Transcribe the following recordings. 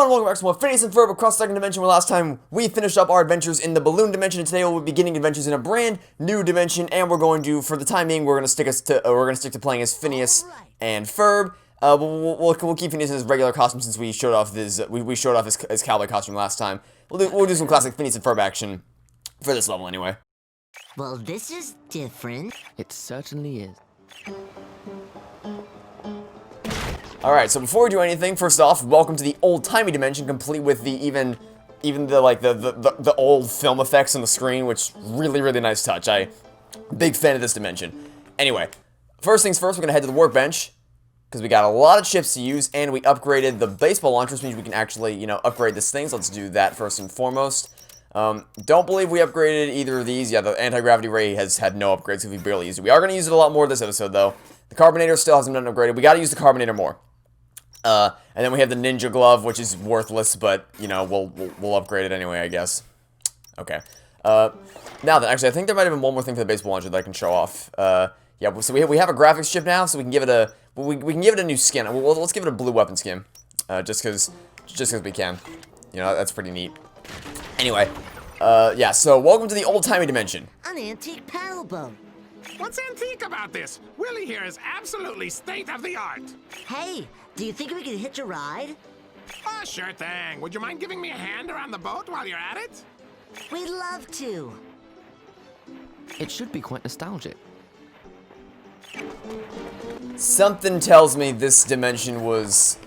everyone, welcome back to more Phineas and Ferb across the second dimension, where last time we finished up our adventures in the balloon dimension, and today we'll be beginning adventures in a brand new dimension, and we're going to, for the time being, we're gonna stick to playing as Phineas and Ferb. We'll keep Phineas in his regular costume since we showed off his cowboy costume last time. We'll do some classic Phineas and Ferb action for this level anyway. Well, this is different. It certainly is. Alright, so before we do anything, first off, welcome to the Old Timey Dimension, complete with the even the old film effects on the screen, which really nice touch. Big fan of this dimension. Anyway, first things first, we're gonna head to the workbench, because we got a lot of chips to use, and we upgraded the baseball launcher, which means we can actually, you know, upgrade this thing, so let's do that first and foremost. Don't believe we upgraded either of these. Yeah, the anti-gravity ray has had no upgrades, because we barely used it. We are gonna use it a lot more this episode, though. The carbonator still hasn't been upgraded. We gotta use the carbonator more. And then we have the ninja glove, which is worthless, but, you know, we'll upgrade it anyway, I guess. Okay. Now then, actually, I think there might have been one more thing for the baseball launcher that I can show off. Yeah, so we have a graphics chip now, so we can give it a, we can give it a new skin. Let's give it a blue weapon skin, just cause we can. You know, that's pretty neat. Anyway, yeah, so welcome to the Old Timey Dimension. An antique paddle boat. What's antique about this? Willie here is absolutely state-of-the-art. Hey, do you think we could hitch a ride? Oh, sure thing. Would you mind giving me a hand around the boat while you're at it? We'd love to. It should be quite nostalgic. Something tells me this dimension was,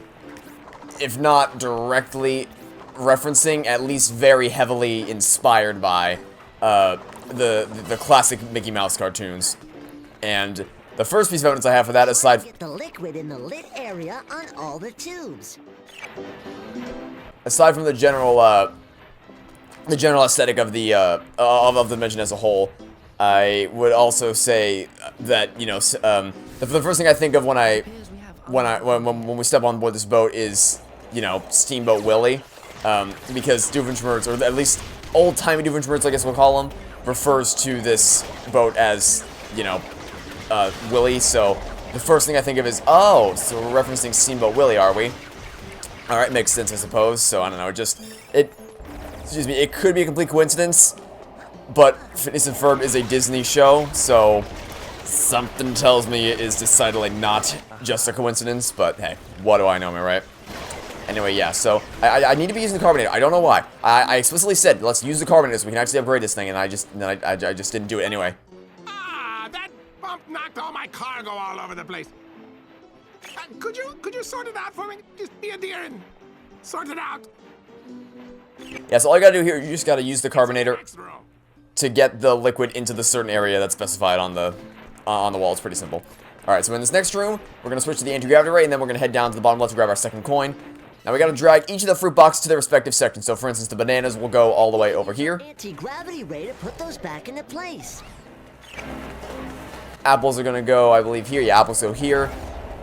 if not directly referencing, at least very heavily inspired by the classic Mickey Mouse cartoons. And the first piece of evidence I have for that, aside Get the liquid in the lit area on all the tubes. aside from the general aesthetic of the dimension as a whole, I would also say that, you know, the first thing I think of when we step on board this boat is, you know, Steamboat Willie, because Doofenshmirtz, or at least Old Timey Doofenshmirtz, I guess we'll call him, refers to this boat as, you know, Willie. So the first thing I think of is, oh, so we're referencing Steamboat Willie, are we? All right, makes sense, I suppose. So I don't know, excuse me, it could be a complete coincidence, but Phineas and Ferb is a Disney show, so something tells me it is decidedly not just a coincidence. But hey, what do I know, am I right? Anyway, yeah, so I need to be using the carbonator. I don't know why. I explicitly said, let's use the carbonator so we can actually upgrade this thing, and I just didn't do it anyway. Ah, that bump knocked all my cargo all over the place. Could you sort it out for me? Just be a dear and sort it out. Yeah, so all you gotta do here, you just gotta use the carbonator to get the liquid into the certain area that's specified on the wall. It's pretty simple. Alright, so in this next room, we're gonna switch to the anti-gravity ray, and then we're gonna head down to the bottom left to grab our second coin. Now we gotta drag each of the fruit boxes to their respective sections. So for instance, the bananas will go all the way over here. Anti-gravity ray to put those back into place. Apples are gonna go, I believe, here. Yeah, apples go here.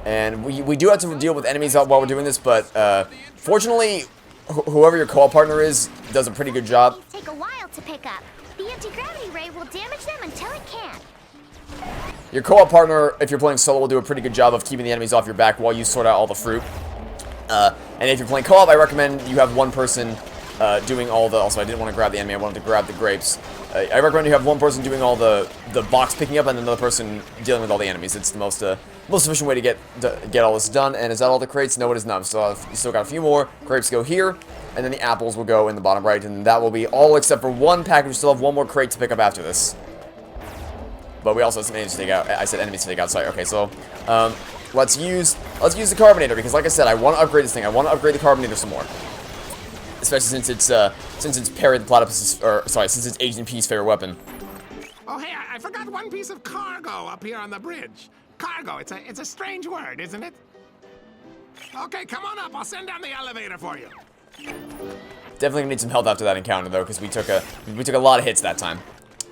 And we do have to deal with enemies while we're doing this, but fortunately, whoever your co-op partner is does a pretty good job. These take a while to pick up. The anti-gravity ray will damage them until it can't. Your co-op partner, if you're playing solo, will do a pretty good job of keeping the enemies off your back while you sort out all the fruit. And if you're playing co-op, I recommend you have one person doing all the... Also, I didn't want to grab the enemy, I wanted to grab the grapes. I recommend you have one person doing all the box picking up and another person dealing with all the enemies. It's the most efficient way to get all this done. And is that all the crates? No, it is not. You still got a few more. Grapes go here, and then the apples will go in the bottom right, and that will be all except for one package. We still have one more crate to pick up after this. But we also have some enemies to take out. I said enemies to take out. Sorry. Okay, so let's use the carbonator, because like I said, I want to upgrade this thing. I want to upgrade the carbonator some more, especially since it's Perry the Platypus's, since it's Agent P's favorite weapon. Oh, hey, I forgot one piece of cargo up here on the bridge. Cargo, it's a strange word, isn't it? Okay, come on up. I'll send down the elevator for you. Definitely gonna need some health after that encounter, though, because we took a lot of hits that time.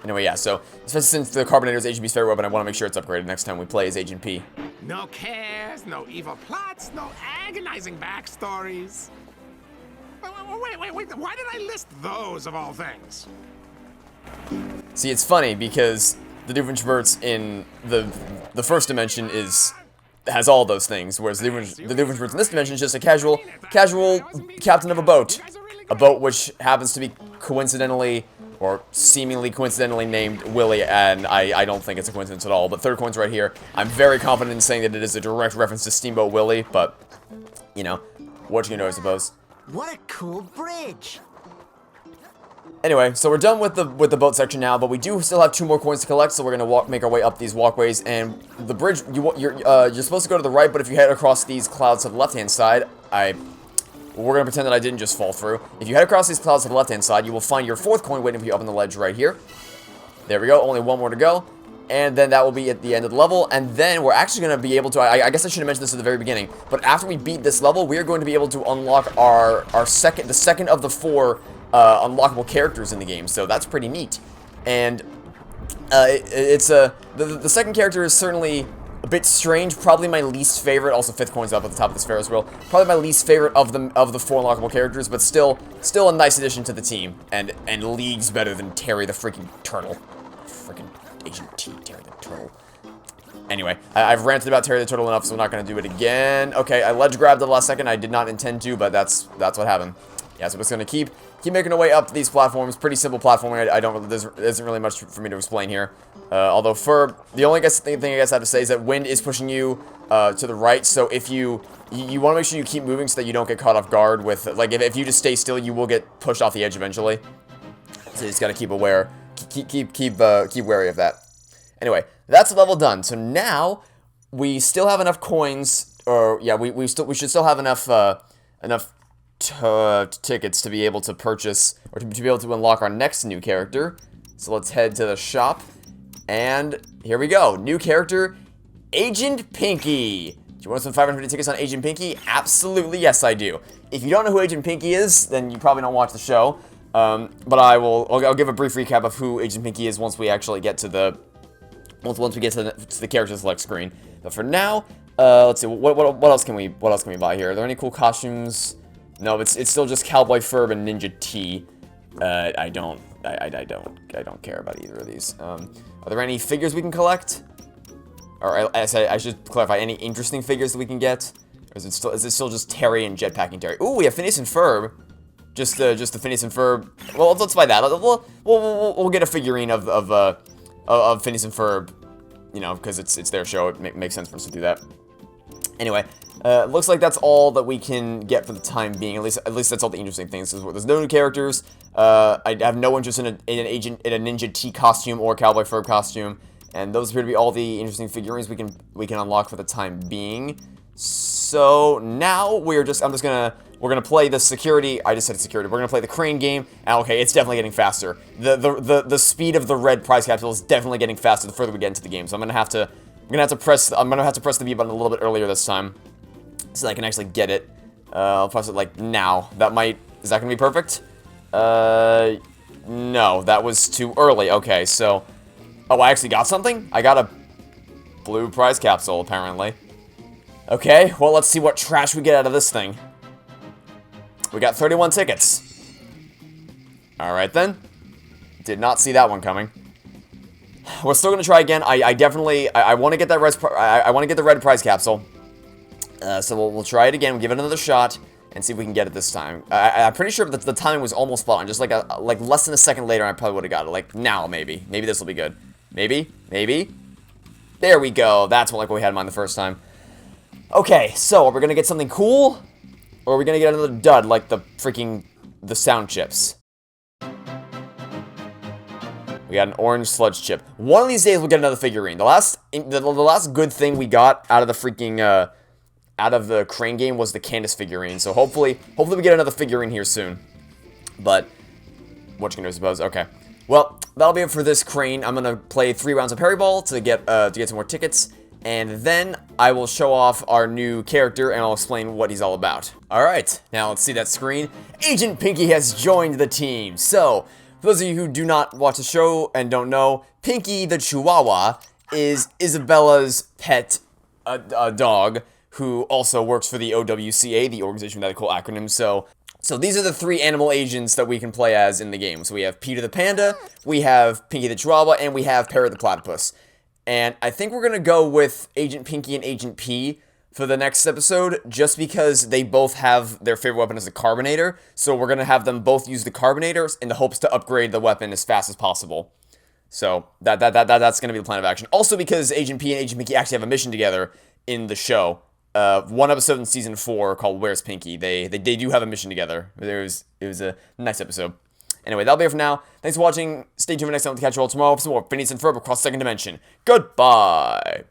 Anyway, yeah, so especially since the carbonator is Agent P's favorite weapon, I want to make sure it's upgraded next time we play as Agent P. No cares, no evil plots, no agonizing backstories. Wait, why did I list those of all things? See, it's funny because the Doofenshmirtz in the first dimension is has all those things, whereas the difference in this dimension is just a casual captain of a boat which happens to be coincidentally or seemingly coincidentally named Willie, and I don't think it's a coincidence at all. But third coin's right here. I'm very confident in saying that it is a direct reference to Steamboat Willie, but you know, what you know, I suppose. What a cool bridge! Anyway, so we're done with the boat section now, but we do still have 2 more coins to collect, so we're gonna make our way up these walkways. And the bridge, you're supposed to go to the right, but if you head across these clouds to the left-hand side, we're gonna pretend that I didn't just fall through. If you head across these clouds to the left-hand side, you will find your 4th coin waiting for you up on the ledge right here. There we go. Only 1 more to go, and then that will be at the end of the level. And then we're actually gonna be able to. I guess I should have mentioned this at the very beginning, but after we beat this level, we are going to be able to unlock the second of the 4. Unlockable characters in the game, so that's pretty neat. And the second character is certainly a bit strange, probably my least favorite. Also, 5th coin's up at the top of this Ferris wheel. Probably my least favorite of the 4 unlockable characters, but still a nice addition to the team, and leagues better than Terry the freaking turtle. Freaking Agent T, Terry the turtle. Anyway, I've ranted about Terry the turtle enough, so I'm not gonna do it again. Okay, I ledge grabbed at the last second. I did not intend to, but that's what happened. Yeah, so we're just gonna keep making our way up these platforms. Pretty simple platforming. There isn't really much for me to explain here. Although Ferb, the only thing I guess I have to say is that wind is pushing you to the right. So if you want to make sure you keep moving so that you don't get caught off guard with, like, if you just stay still, you will get pushed off the edge eventually. So you just gotta keep aware, keep wary of that. Anyway, that's the level done. So now we still have enough coins, or yeah, we should still have enough tickets to be able to purchase, or to be able to unlock our next new character. So let's head to the shop, and here we go. New character, Agent Pinky. Do you want some 550 tickets on Agent Pinky? Absolutely, yes I do. If you don't know who Agent Pinky is, then you probably don't watch the show. But I'll give a brief recap of who Agent Pinky is once we actually get to the once we get to the character select screen. But for now, let's see, what else can we buy here? Are there any cool costumes? No, it's still just Cowboy Ferb and Ninja T. I don't care about either of these. Are there any figures we can collect? Or I should clarify, any interesting figures that we can get? Or is it still just Terry and Jetpacking Terry? Ooh, we have Phineas and Ferb. Just the Phineas and Ferb. Well, let's buy that. We'll get a figurine of Phineas and Ferb, you know, because it's their show. It makes sense for us to do that. Anyway, looks like that's all that we can get for the time being. At least that's all the interesting things. There's no new characters. I have no interest in a Ninja T costume or Cowboy Ferb costume, and those appear to be all the interesting figurines we can unlock for the time being. So now we're gonna play the security. I just said security. We're gonna play the crane game. And okay, it's definitely getting faster. The speed of the red prize capsule is definitely getting faster the further we get into the game. So I'm gonna have to press the B button a little bit earlier this time, so that I can actually get it. I'll press it like now. Is that gonna be perfect? No, that was too early. Okay, so, oh, I actually got something? I got a blue prize capsule, apparently. Okay, well, let's see what trash we get out of this thing. We got 31 tickets. Alright then. Did not see that one coming. We're still gonna try again. I want to get that the red prize capsule. So we'll try it again. We'll give it another shot and see if we can get it this time. I'm pretty sure that the timing was almost spot on. Just like less than a second later, I probably would have got it. Like now, maybe. Maybe this will be good. Maybe. There we go. That's what we had in mind the first time. Okay, so are we gonna get something cool, or are we gonna get another dud like the sound chips? We got an orange sludge chip. One of these days we'll get another figurine. The last good thing we got out of the crane game was the Candace figurine. So hopefully we get another figurine here soon. But what you can do, I suppose. Okay. Well, that'll be it for this crane. I'm gonna play 3 rounds of Parry Ball to get some more tickets, and then I will show off our new character and I'll explain what he's all about. All right, now let's see that screen. Agent Pinky has joined the team. So, for those of you who do not watch the show and don't know, Pinky the Chihuahua is Isabella's pet dog, who also works for the OWCA, the Organization Medical Acronym. So these are the 3 animal agents that we can play as in the game. So we have Peter the Panda, we have Pinky the Chihuahua, and we have Parrot the Platypus. And I think we're going to go with Agent Pinky and Agent P for the next episode, just because they both have their favorite weapon as a Carbonator. So we're going to have them both use the Carbonators in the hopes to upgrade the weapon as fast as possible. So that's going to be the plan of action. Also because Agent P and Agent Pinky actually have a mission together in the show. One episode in season 4 called Where's Pinky? They do have a mission together. It was a nice episode. Anyway, that'll be it for now. Thanks for watching. Stay tuned for next time to catch you all tomorrow for some more Phineas and Ferb across the second dimension. Goodbye!